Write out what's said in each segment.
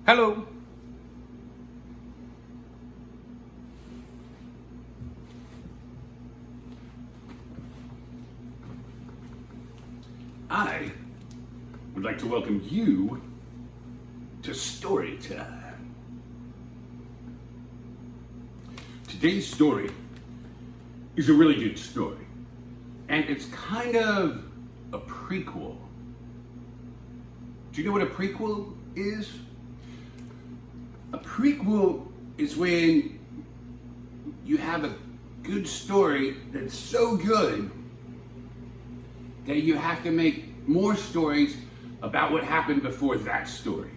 Hello. I would like to welcome you to Storytime. Today's story is a really good story, and it's kind of a prequel. Do you know what a prequel is? A prequel is when you have a good story that's so good that you have to make more stories about what happened before that story.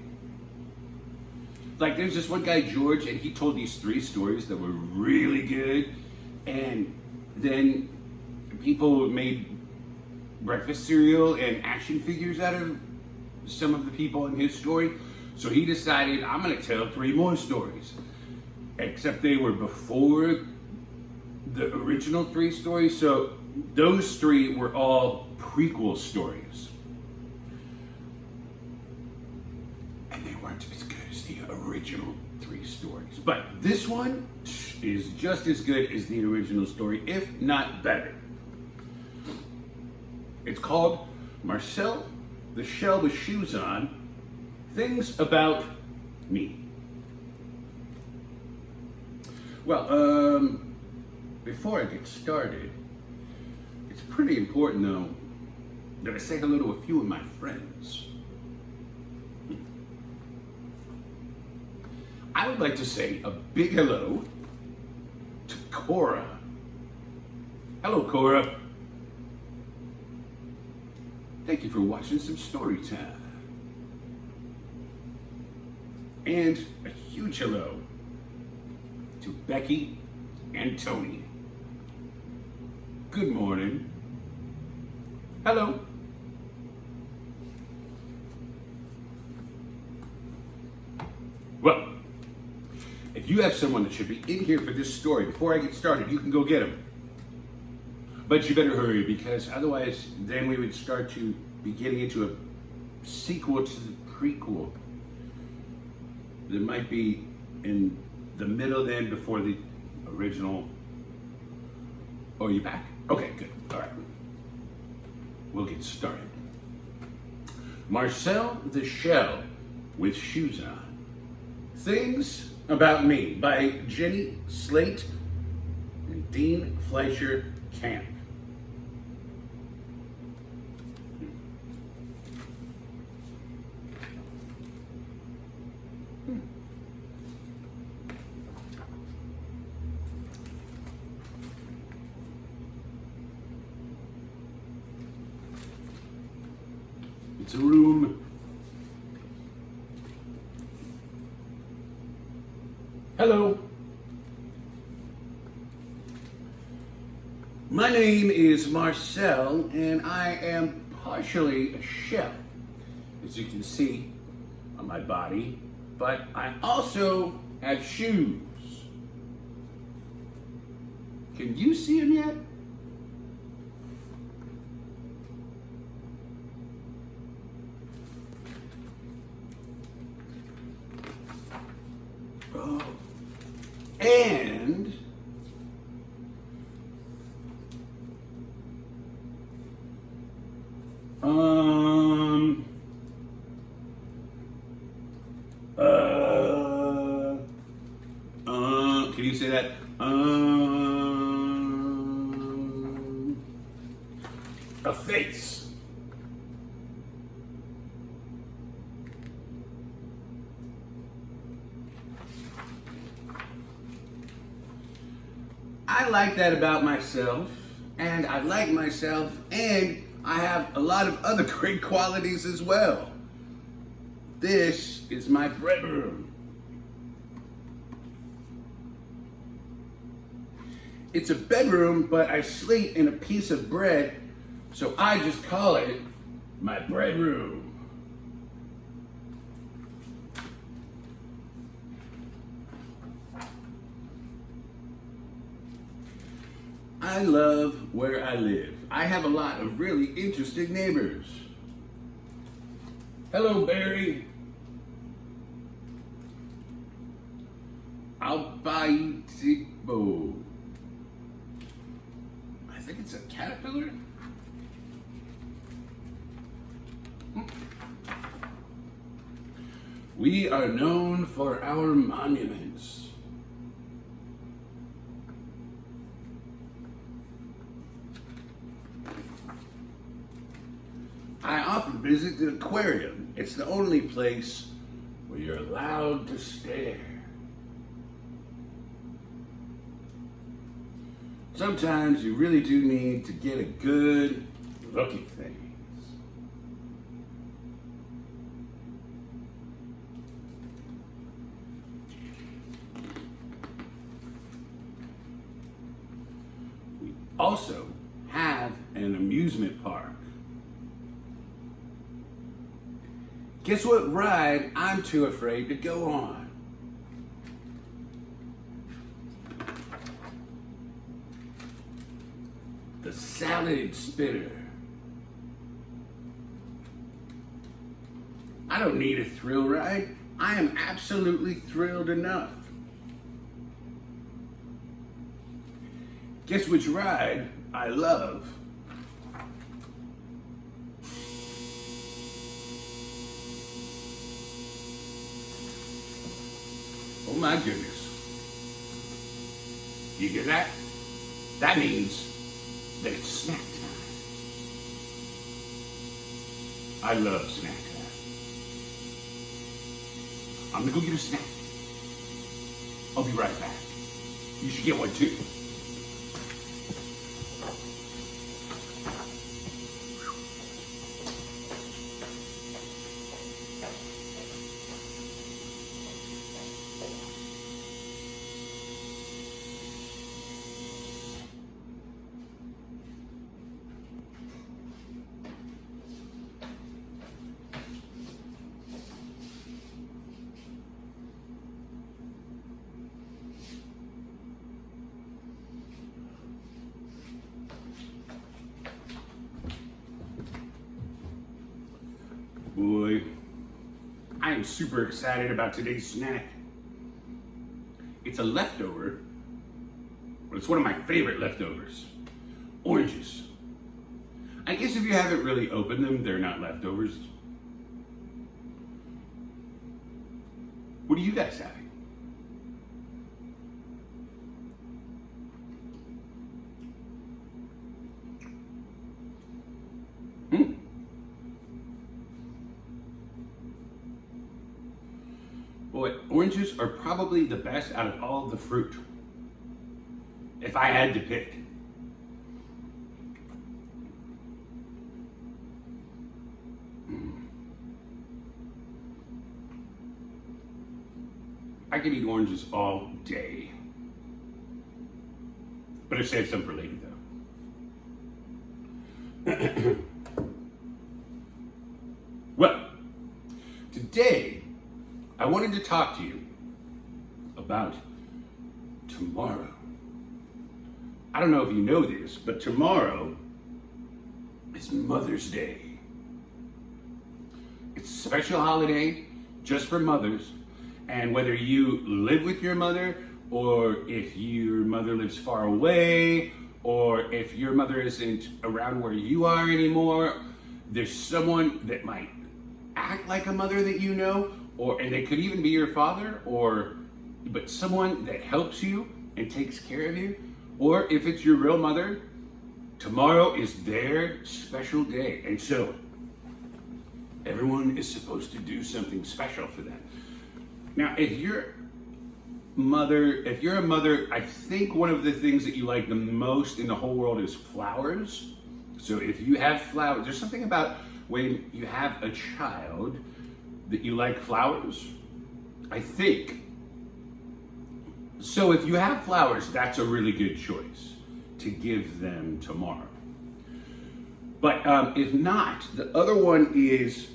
Like there's this one guy, George, and he told these 3 stories that were really good, and then people made breakfast cereal and action figures out of some of the people in his story. So he decided, I'm gonna tell 3 more stories. Except they were before the original 3 stories, so those 3 were all prequel stories. And they weren't as good as the original 3 stories. But this one is just as good as the original story, if not better. It's called Marcel, the Shell with Shoes On, Things About Me. Well, before I get started, it's pretty important though that I say hello to a few of my friends. I would like to say a big hello to Cora. Hello, Cora. Thank you for watching some Storytime. And a huge hello to Becky and Tony. Good morning. Hello. Well, if you have someone that should be in here for this story before I get started, you can go get them. But you better hurry, because otherwise then we would start to be getting into a sequel to the prequel. There might be in the middle then before the original. Oh, are you back? Okay, good. All right. We'll get started. Marcel the Shell with Shoes On. Things About Me by Jenny Slate and Dean Fleischer-Camp. It's a room. Hello. My name is Marcel, and I am partially a shell, as you can see on my body, but I also have shoes. Can you see them yet? Oh. And can you say that? A face. I like that about myself, and I like myself, and I have a lot of other great qualities as well. This is my bedroom. It's a bedroom, but I sleep in a piece of bread, so I just call it my bedroom. I love where I live. I have a lot of really interesting neighbors. Hello, Barry. bite. I think it's a caterpillar. We are known for our monuments. I often visit the aquarium. It's the only place where you're allowed to stare. Sometimes you really do need to get a good look at things. We also have an amusement park. Guess what ride I'm too afraid to go on? The salad spinner. I don't need a thrill ride. I am absolutely thrilled enough. Guess which ride I love? Oh my goodness. You hear that? That means that it's snack time. I love snack time. I'm gonna go get a snack. I'll be right back. You should get one too. Boy, I am super excited about today's snack. It's a leftover, but it's one of my favorite leftovers. Oranges. I guess if you haven't really opened them, they're not leftovers. What are you guys having? Boy, oranges are probably the best out of all of the fruit. If I had to pick. I could eat oranges all day. Better save some for later though. Well, today I wanted to talk to you about tomorrow. I don't know if you know this, but tomorrow is Mother's Day. It's a special holiday just for mothers, and whether you live with your mother, or if your mother lives far away, or if your mother isn't around where you are anymore, there's someone that might act like a mother that you know, and they could even be your father, but someone that helps you and takes care of you. Or if it's your real mother, tomorrow is their special day. And so everyone is supposed to do something special for them. Now, if you're a mother, I think one of the things that you like the most in the whole world is flowers. So if you have flowers, there's something about when you have a child that you like flowers, I think. So if you have flowers, that's a really good choice to give them tomorrow. But if not, the other one is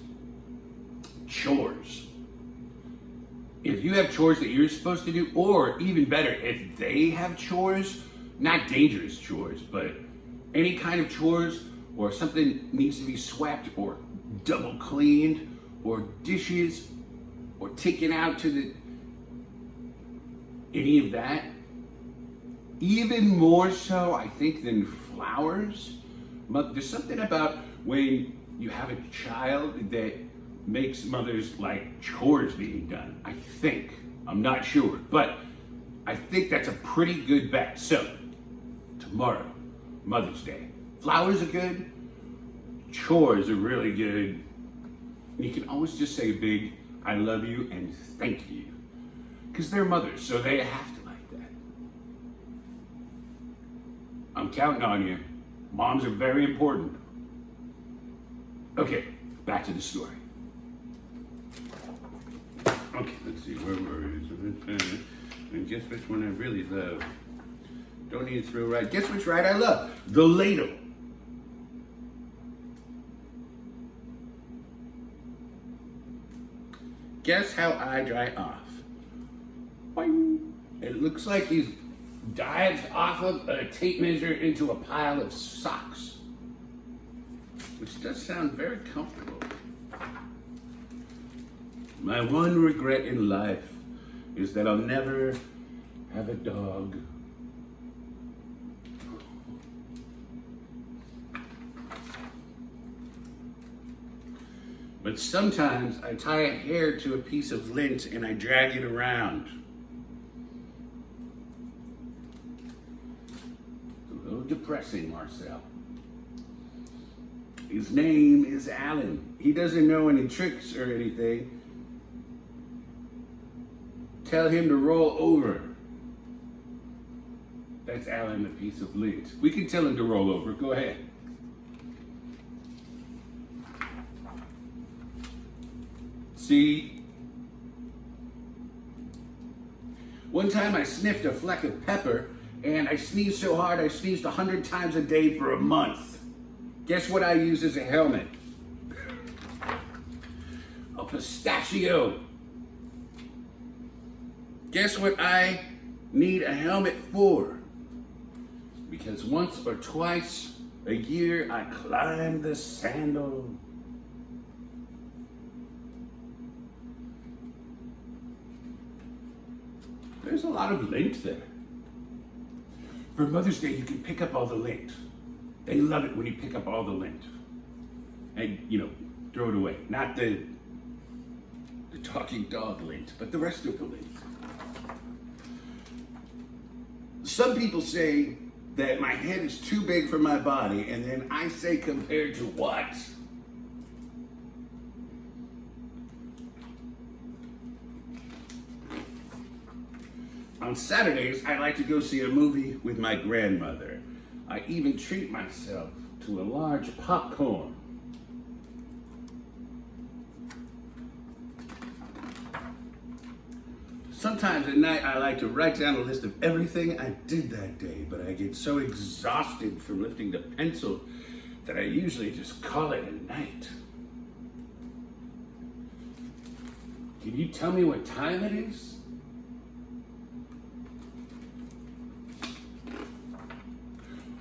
chores. If you have chores that you're supposed to do, or even better, if they have chores, not dangerous chores, but any kind of chores, or something needs to be swept or double cleaned, or dishes, or taken out to the any of that. Even more so, I think, than flowers. There's something about when you have a child that makes mothers like chores being done. I think. I'm not sure. But I think that's a pretty good bet. So, tomorrow, Mother's Day. Flowers are good. Chores are really good. And you can always just say big, I love you and thank you. Because they're mothers, so they have to like that. I'm counting on you. Moms are very important. Okay, back to the story. Okay, let's see, where were we? And guess which one I really love? Don't need to throw right. Guess which ride I love? The ladle. Guess how I dry off? Boing. It looks like he dives off of a tape measure into a pile of socks, which does sound very comfortable. My one regret in life is that I'll never have a dog. But sometimes I tie a hair to a piece of lint and I drag it around. It's a little depressing, Marcel. His name is Alan. He doesn't know any tricks or anything. Tell him to roll over. That's Alan, the piece of lint. We can tell him to roll over. Go ahead. See? One time I sniffed a fleck of pepper and I sneezed so hard I sneezed 100 times a day for a month. Guess what I use as a helmet? A pistachio. Guess what I need a helmet for? Because once or twice a year I climb the sandal. There's a lot of lint there. For Mother's Day, you can pick up all the lint. They love it when you pick up all the lint. And, throw it away. Not the talking dog lint, but the rest of the lint. Some people say that my head is too big for my body, and then I say compared to what? On Saturdays, I like to go see a movie with my grandmother. I even treat myself to a large popcorn. Sometimes at night, I like to write down a list of everything I did that day, but I get so exhausted from lifting the pencil that I usually just call it a night. Can you tell me what time it is?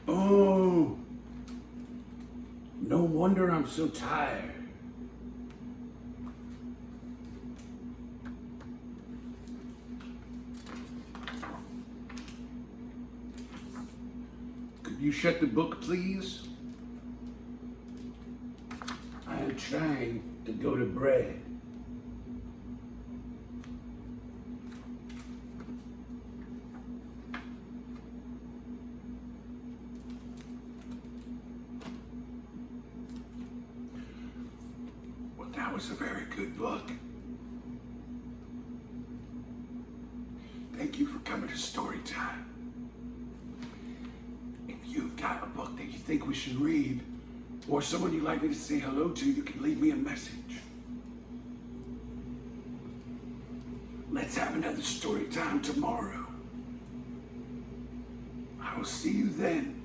Oh, no wonder I'm so tired. Could you shut the book, please? I am trying to go to bed. That was a very good book. Thank you for coming to Storytime. If you've got a book that you think we should read, or someone you'd like me to say hello to, you can leave me a message. Let's have another Storytime tomorrow. I will see you then.